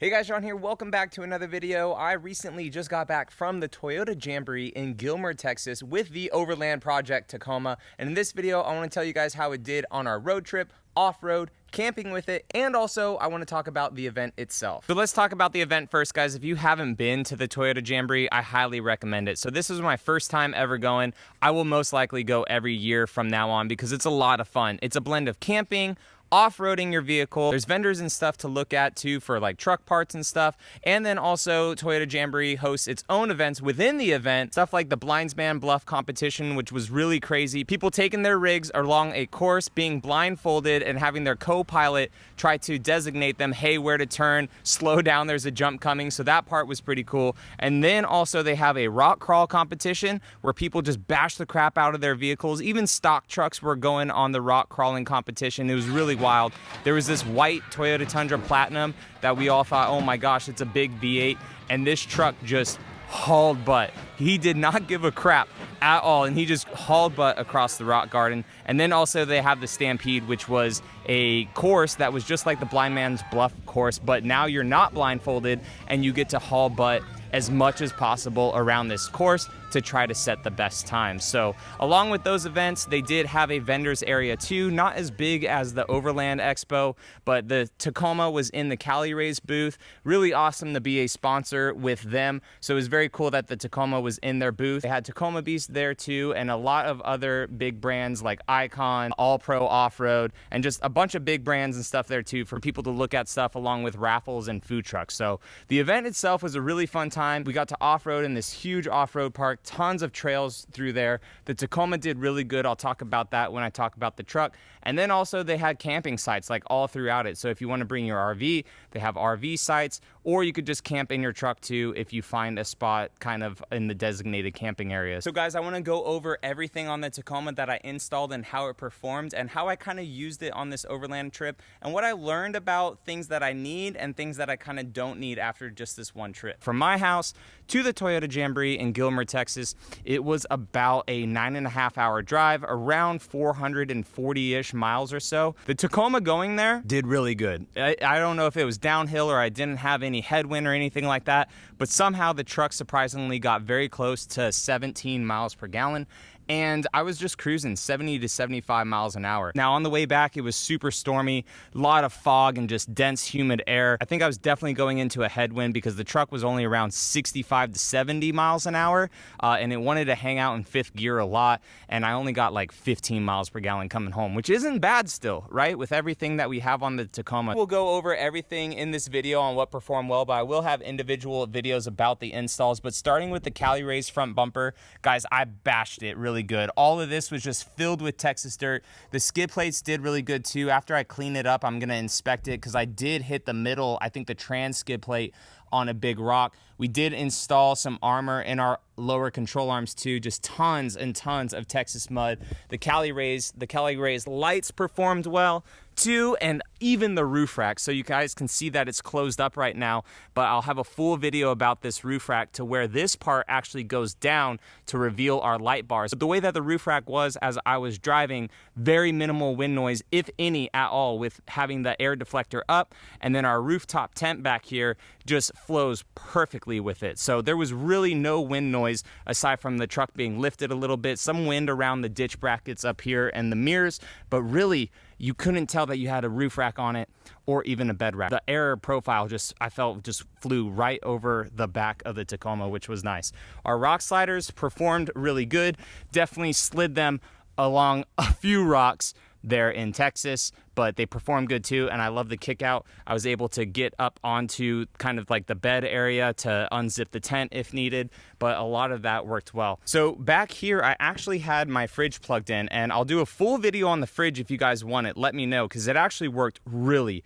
Hey guys, Sean here. Welcome back to another video. I recently just got back from the Toyota Jamboree in Gilmer, Texas with the Overland project Tacoma. And in this video, I want to tell you guys how it did on our road trip, off-road, camping with it, and also I want to talk about the event itself. So let's talk about the event first, guys. If you haven't been to the Toyota Jamboree, I highly recommend it. So this is my first time ever going. I will most likely go every year from now on because it's a lot of fun. It's a blend of camping, off-roading your vehicle. There's vendors and stuff to look at too for like truck parts and stuff. And then also Toyota Jamboree hosts its own events within the event, stuff like the Blindsman Bluff competition, which was really crazy. People taking their rigs along a course, being blindfolded and having their co-pilot try to designate them, hey, where to turn, slow down, there's a jump coming. So that part was pretty cool. And then also they have a rock crawl competition where people just bash the crap out of their vehicles. Even stock trucks were going on the rock crawling competition. It was really wild. There was this white Toyota Tundra Platinum that we all thought, oh my gosh, it's a big V8, and this truck just hauled butt. He did not give a crap at all, and he just hauled butt across the rock garden. And then also they have the Stampede, which was a course that was just like the Blindman's Bluff course, but now you're not blindfolded and you get to haul butt as much as possible around this course to try to set the best time. So along with those events, they did have a vendors area too, not as big as the Overland Expo, but the Tacoma was in the Cali Raised booth. Really awesome to be a sponsor with them. So it was very cool that the Tacoma was in their booth. They had Tacoma Beast there too, and a lot of other big brands like Icon, All Pro Off-Road, and just a bunch of big brands and stuff there too for people to look at stuff, along with raffles and food trucks. So the event itself was a really fun time. We got to off-road in this huge off-road park, tons of trails through there. The Tacoma did really good. I'll talk about that when I talk about the truck. And then also they had camping sites like all throughout it. So if you want to bring your RV, they have RV sites, or you could just camp in your truck too if you find a spot kind of in the designated camping area. So guys, I want to go over everything on the Tacoma that I installed and how it performed and how I kind of used it on this overland trip and what I learned about things that I need and things that I kind of don't need after just this one trip. From my house to the Toyota Jamboree in Gilmer, Texas, it was about a 9.5-hour drive, around 440-ish miles or so. The Tacoma going there did really good. I don't know if it was downhill or I didn't have any headwind or anything like that, but somehow the truck surprisingly got very close to 17 miles per gallon. And I was just cruising 70 to 75 miles an hour. Now on the way back, it was super stormy, a lot of fog and just dense, humid air. I think I was definitely going into a headwind because the truck was only around 65 to 70 miles an hour, and it wanted to hang out in fifth gear a lot, and I only got like 15 miles per gallon coming home, which isn't bad still, right? With everything that we have on the Tacoma. We'll go over everything in this video on what performed well, but I will have individual videos about the installs. But starting with the Cali Raised front bumper, guys, I bashed it really good. All of this was just filled with Texas dirt. The skid plates did really good too. After I clean it up, I'm gonna inspect it because I did hit the middle, I think the trans skid plate on a big rock. We did install some armor in our lower control arms too, just tons and tons of Texas mud. The Cali Raised lights performed well too, and even the roof rack. So you guys can see that it's closed up right now, but I'll have a full video about this roof rack to where this part actually goes down to reveal our light bars. But the way that the roof rack was as I was driving, very minimal wind noise, if any at all, with having the air deflector up, and then our rooftop tent back here just flows perfectly with it. So there was really no wind noise aside from the truck being lifted a little bit, some wind around the ditch brackets up here and the mirrors, but really you couldn't tell that you had a roof rack on it or even a bed rack. The air profile I felt just flew right over the back of the Tacoma, which was nice. Our rock sliders performed really good. Definitely slid them along a few rocks there in Texas, but they performed good too, and I love the kick out. I was able to get up onto kind of like the bed area to unzip the tent if needed, but a lot of that worked well. So back here, I actually had my fridge plugged in, and I'll do a full video on the fridge if you guys want it. Let me know, because it actually worked really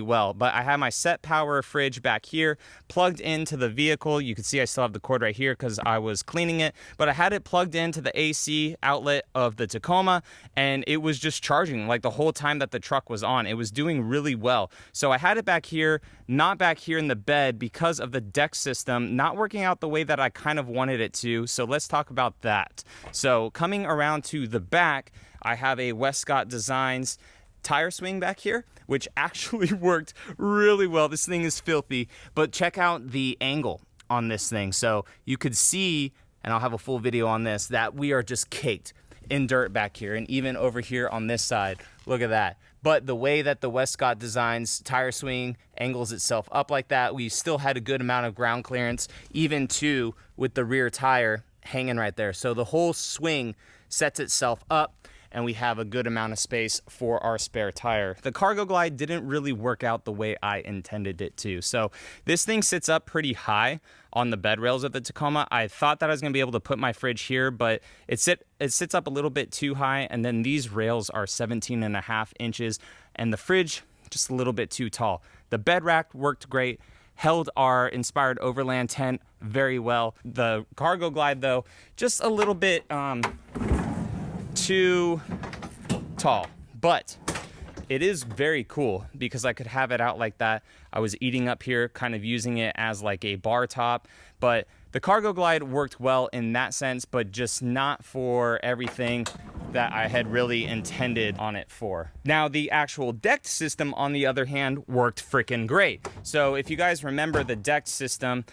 well. But I have my set power fridge back here plugged into the vehicle. You can see I still have the cord right here because I was cleaning it, but I had it plugged into the AC outlet of the Tacoma, and it was just charging like the whole time that the truck was on. It was doing really well. So I had it back here, not back here in the bed because of the deck system not working out the way that I kind of wanted it to. So let's talk about that. So coming around to the back, I have a Westcott Designs tire swing back here, which actually worked really well. This thing is filthy, but check out the angle on this thing. So you could see, and I'll have a full video on this, that we are just caked in dirt back here, and even over here on this side. Look at that. But the way that the Westcott designs tire swing angles itself up like that, we still had a good amount of ground clearance, even too with the rear tire hanging right there. So the whole swing sets itself up, and we have a good amount of space for our spare tire. The cargo glide didn't really work out the way I intended it to. So this thing sits up pretty high on the bed rails of the Tacoma. I thought that I was gonna be able to put my fridge here, but it sits up a little bit too high, and then these rails are 17.5 inches, and the fridge just a little bit too tall. The bed rack worked great, held our inspired Overland tent very well. The cargo glide though, just a little bit too tall, but it is very cool because I could have it out like that. I was eating up here, kind of using it as like a bar top, but the cargo glide worked well in that sense, but just not for everything that I had really intended on it for. Now, the actual decked system, on the other hand, worked freaking great. So if you guys remember the decked system,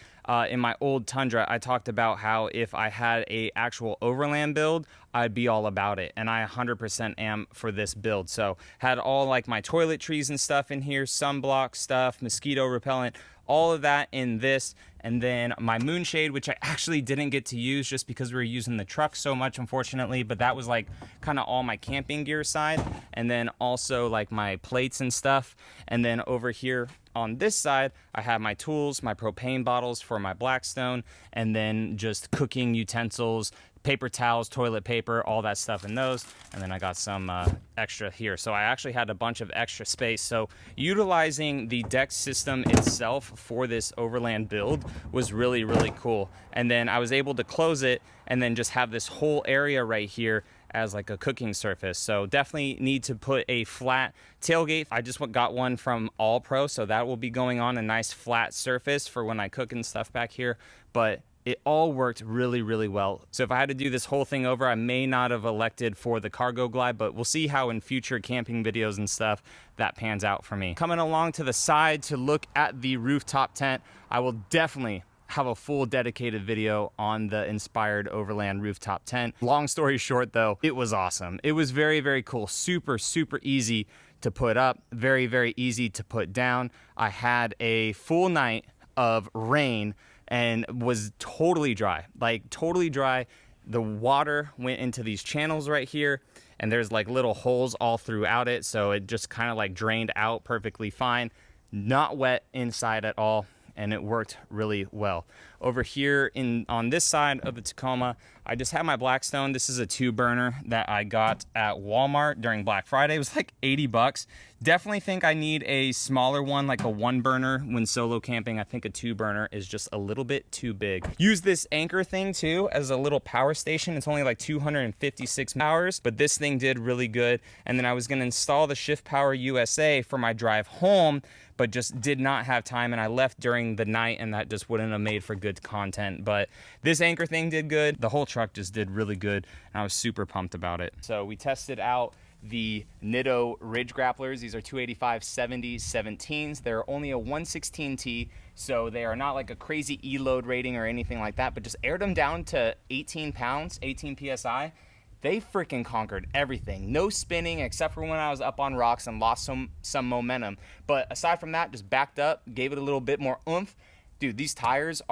in my old Tundra, I talked about how if I had a actual Overland build, I'd be all about it. And I 100% am for this build. So had all like my toiletries and stuff in here, sunblock stuff, mosquito repellent, all of that in this. And then my moonshade, which I actually didn't get to use just because we were using the truck so much, unfortunately, but that was like kind of all my camping gear side. And then also like my plates and stuff. And then over here on this side, I have my tools, my propane bottles for my Blackstone, and then just cooking utensils, paper towels, toilet paper, all that stuff in those. And then I got some extra here. So I actually had a bunch of extra space. So utilizing the deck system itself for this Overland build was really, really cool. And then I was able to close it and then just have this whole area right here as like a cooking surface. So definitely need to put a flat tailgate. I just got one from All Pro, so that will be going on a nice flat surface for when I cook and stuff back here. But it all worked really, really well. So if I had to do this whole thing over, I may not have elected for the cargo glide, but we'll see how in future camping videos and stuff that pans out for me. Coming along to the side to look at the rooftop tent, I will definitely have a full dedicated video on the inspired Overland rooftop tent. Long story short though, it was awesome. It was very, very cool. Super, super easy to put up. Very, very easy to put down. I had a full night of rain and was totally dry, like totally dry. The water went into these channels right here, and there's like little holes all throughout it. So it just kind of like drained out perfectly fine. Not wet inside at all. And it worked really well. Over here on this side of the Tacoma, I just have my Blackstone. This is a 2-burner that I got at Walmart during Black Friday. It was like 80 bucks. Definitely think I need a smaller one, like a 1-burner when solo camping. I think a 2-burner is just a little bit too big. Use this anchor thing too as a little power station. It's only like 256 hours, but this thing did really good. And then I was gonna install the Shift Power USA for my drive home, but just did not have time, and I left during the night, and that just wouldn't have made for good content. But this anchor thing did good. The whole truck just did really good, and I was super pumped about it. So we tested out the Nitto Ridge Grapplers. These are 285/70 17s. They're only a 116T, so they are not like a crazy E-load rating or anything like that, but just aired them down to 18 pounds, 18 PSI. They freaking conquered everything. No spinning except for when I was up on rocks and lost some momentum. But aside from that, just backed up, gave it a little bit more oomph. Dude, these tires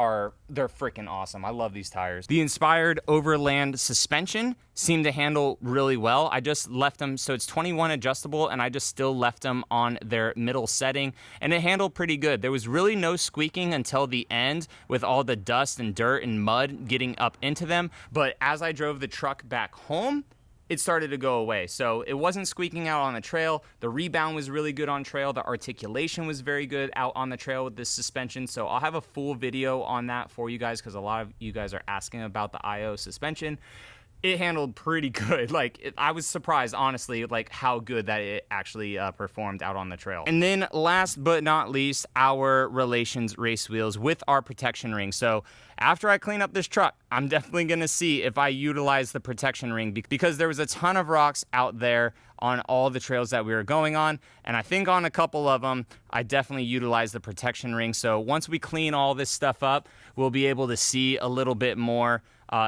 they're freaking awesome. I love these tires. The inspired Overland suspension seemed to handle really well. I just left them, so it's 21 adjustable, and I just still left them on their middle setting, and it handled pretty good. There was really no squeaking until the end with all the dust and dirt and mud getting up into them, but as I drove the truck back home, it started to go away. So it wasn't squeaking out on the trail. The rebound was really good on trail. The articulation was very good out on the trail with this suspension. So I'll have a full video on that for you guys because a lot of you guys are asking about the IO suspension. It handled pretty good. I was surprised, honestly, like how good that it actually performed out on the trail. And then last but not least, our Relations race wheels with our protection ring. So after I clean up this truck, I'm definitely gonna see if I utilize the protection ring because there was a ton of rocks out there on all the trails that we were going on. And I think on a couple of them, I definitely utilized the protection ring. So once we clean all this stuff up, we'll be able to see a little bit more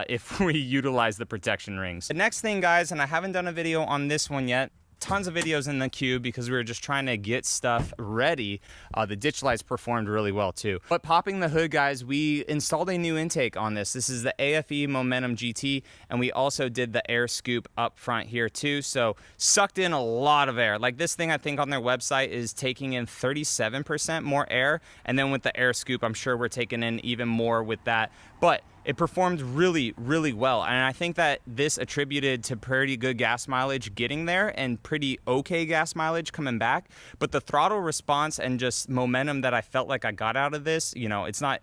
if we utilize the protection rings. The next thing, guys, and I haven't done a video on this one yet, tons of videos in the queue because we were just trying to get stuff ready. The ditch lights performed really well too. But popping the hood, guys, we installed a new intake on this. This is the AFE Momentum GT, and we also did the air scoop up front here too. So sucked in a lot of air. Like this thing, I think on their website is taking in 37% more air. And then with the air scoop, I'm sure we're taking in even more with that. But it performed really, really well. And I think that this attributed to pretty good gas mileage getting there and pretty okay gas mileage coming back. But the throttle response and just momentum that I felt like I got out of this, you know, it's not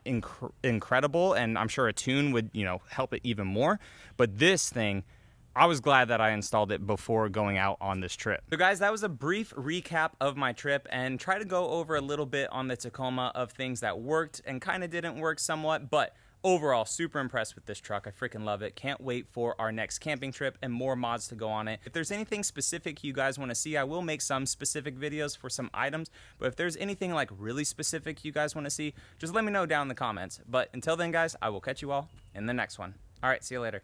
incredible. And I'm sure a tune would, you know, help it even more. But this thing, I was glad that I installed it before going out on this trip. So guys, that was a brief recap of my trip and try to go over a little bit on the Tacoma of things that worked and kind of didn't work somewhat, but overall, super impressed with this truck. I freaking love it. Can't wait for our next camping trip and more mods to go on it. If there's anything specific you guys want to see, I will make some specific videos for some items. But if there's anything like really specific you guys want to see, just let me know down in the comments. But until then, guys, I will catch you all in the next one. All right, see you later.